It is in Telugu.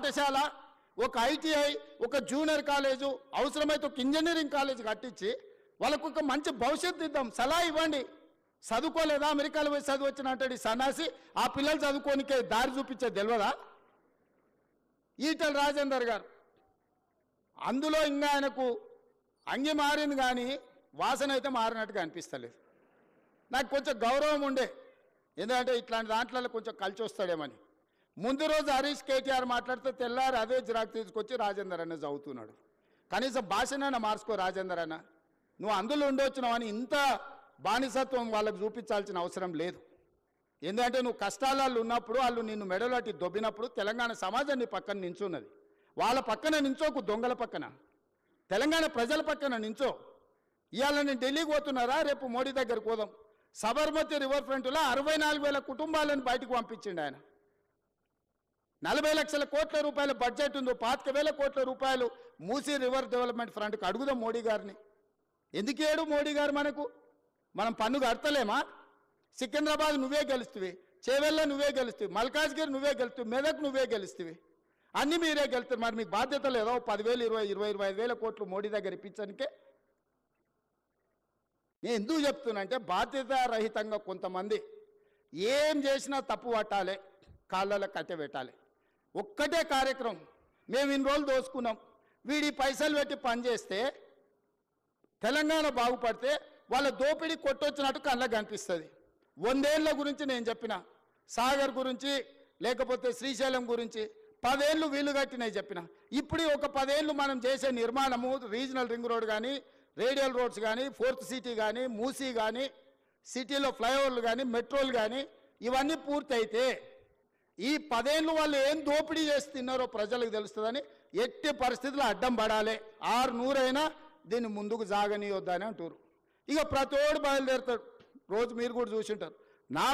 పాఠశాల, ఒక ఐటీఐ, ఒక జూనియర్ కాలేజు, అవసరమైతే ఒక ఇంజనీరింగ్ కాలేజ్ కట్టించి వాళ్ళకు ఒక మంచి భవిష్యత్తు ఇద్దాం. సలహా ఇవ్వండి. చదువుకోలేదా, అమెరికాలో పోయి చదువు వచ్చినట్టు సన్నాసి ఆ పిల్లలు చదువుకోనికే దారి చూపించేది తెలియదా? ఈటల రాజేందర్ గారు అందులో ఇంకా ఆయనకు అంగి మారింది కానీ వాసన అయితే మారినట్టుగా అనిపిస్తలేదు. నాకు కొంచెం గౌరవం ఉండే, ఎందుకంటే ఇట్లాంటి దాంట్లో కొంచెం కలిసి వస్తాడేమని. ముందు రోజు హరీష్ కేటీఆర్ మాట్లాడితే తెల్లారి అదే జిరాక్ తీసుకొచ్చి రాజేందర్ అన్న చదువుతున్నాడు. కనీసం భాషనైనా మార్చుకో రాజేందర్ అన్న. నువ్వు అందులో ఉండొచ్చినావు అని ఇంత బానిసత్వం వాళ్ళకు చూపించాల్సిన అవసరం లేదు. ఎందుకంటే నువ్వు కష్టాలలో ఉన్నప్పుడు వాళ్ళు నిన్ను మెడలోటి దొబ్బినప్పుడు తెలంగాణ సమాజం నీ పక్కన నించున్నది. వాళ్ళ పక్కన నించోకు, దొంగల పక్కన, తెలంగాణ ప్రజల పక్కన నించో. ఇవాళ నేను ఢిల్లీకి పోతున్నారా, రేపు మోడీ దగ్గరకు పోదాం. సబర్మతి రివర్ ఫ్రంట్లో 64,000 కుటుంబాలను బయటకు పంపించిండు ఆయన. 40 లక్షల కోట్ల రూపాయల బడ్జెట్ ఉందో, 25,000 కోట్ల రూపాయలు మూసీ రివర్ డెవలప్మెంట్ ఫ్రంట్కి అడుగుదాం మోడీ గారిని. ఎందుకేడు మోడీ గారు మనకు? మనం పన్ను కడతలేమా? సికింద్రాబాద్ నువ్వే గెలుస్తువి, చేవెళ్ళ నువ్వే గెలుస్తువి, మల్కాజ్గిరి నువ్వే గెలుస్తువి, మెదక్ నువ్వే గెలుస్తువి, అన్నీ మీరే గెలుస్తారు. మరి మీకు బాధ్యత లేదా? 10,000, 20,000, 25,000 కోట్లు మోడీ దగ్గర ఇప్పించడానికే. నేను ఎందుకు చెప్తున్నా బాధ్యత రహితంగా కొంతమంది ఏం చేసినా తప్పు పట్టాలి, కాళ్ళలో కట్టె పెట్టాలి. ఒక్కటే కార్యక్రమం, మేము ఇన్ని రోజులు దోసుకున్నాం, వీడి పైసలు పెట్టి పనిచేస్తే తెలంగాణ బాగుపడితే వాళ్ళ దోపిడీ కొట్టొచ్చినట్టు కళ్ళకు కనిపిస్తుంది. 100 ఏళ్ళ గురించి నేను చెప్పిన, సాగర్ గురించి లేకపోతే శ్రీశైలం గురించి 10 ఏళ్ళు వీలు కట్టినవి చెప్పిన. ఇప్పుడు ఒక 10 ఏళ్ళు మనం చేసే నిర్మాణము, రీజనల్ రింగ్ రోడ్ కానీ, రేడియల్ రోడ్స్ కానీ, 4th సిటీ కానీ, మూసీ కానీ, సిటీలో ఫ్లైఓవర్లు కానీ, మెట్రోలు కానీ ఇవన్నీ పూర్తయితే ఈ 10 ఏళ్ళు వాళ్ళు ఏం దోపిడీ చేసి తిన్నారో ప్రజలకు తెలుస్తుందని ఎట్టి పరిస్థితుల్లో అడ్డం పడాలి. 600 అయినా దీన్ని ముందుకు సాగనీయొద్దని అంటారు. ఇక ప్రతోడు బయలుదేరుతాడు. రోజు మీరు కూడా చూసి ఉంటారు. నా